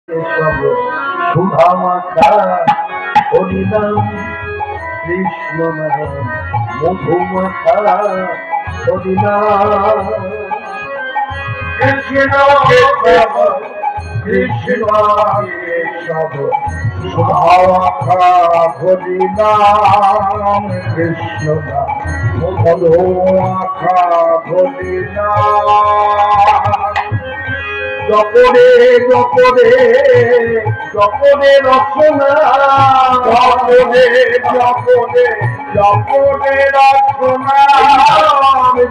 সব সুধা মাখা হরিনাম কৃষ্ণ নাম মধু মাখা হরিনাম কৃষ্ণ কৃষ্ণ সব সুধা মাখা হরিনাম কৃষ্ণ নাম মধু মাখা হরিনাম জপরে জপরে জপরে রচনা জপরে জপরে জপরে রচনা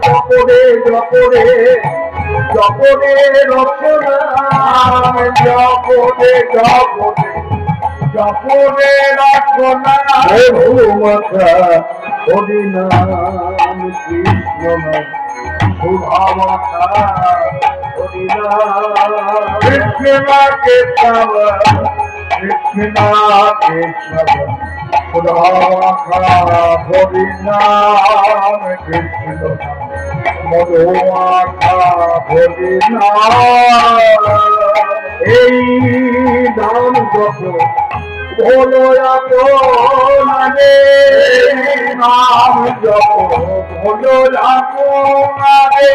জপরে জপরে জপরে রচনা জপরে জপরে জপরে রচনা মাথা হরিনাম কৃষ্ণ নাম শোভা মাথা कृष्णा केशव कृष्णा केशव हरिनाम कृष्ण मधुमाखा हरिनाम এই নাম যত বলো আপনারে নাম যত বলো আপনারে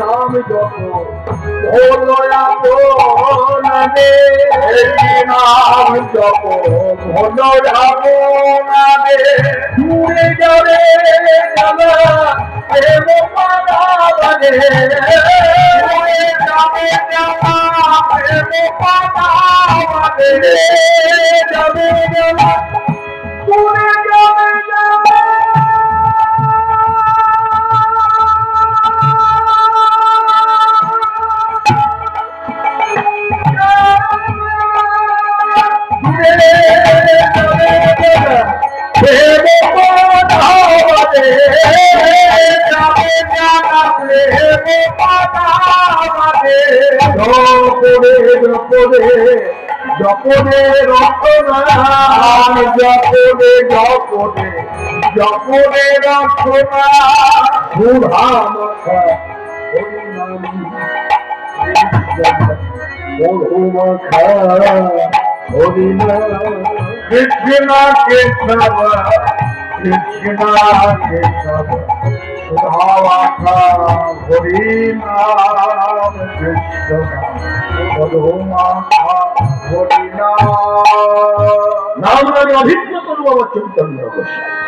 নাম যত বলো আপনারে নাম যত বলো আপনারে দূরে যাবে জানা প্রেম পাওয়ারে দূরে যাবে জানা প্রেম পাওয়ারে যাবে জানা দূরে যাবে জানা জপরে রচনা জপরে জপরে জপরে রচনা সুধা মাখা হরিনাম মধু মাখা হরিনাম কৃষ্ণ কেশব কৃষ্ণ কেশব সুধা মাখা হরিনাম কৃষ্ণ মধু মাখা হরিনাম নাম আমি অভিজ্ঞ করবো আমার চৈতন্য গোস্বামী।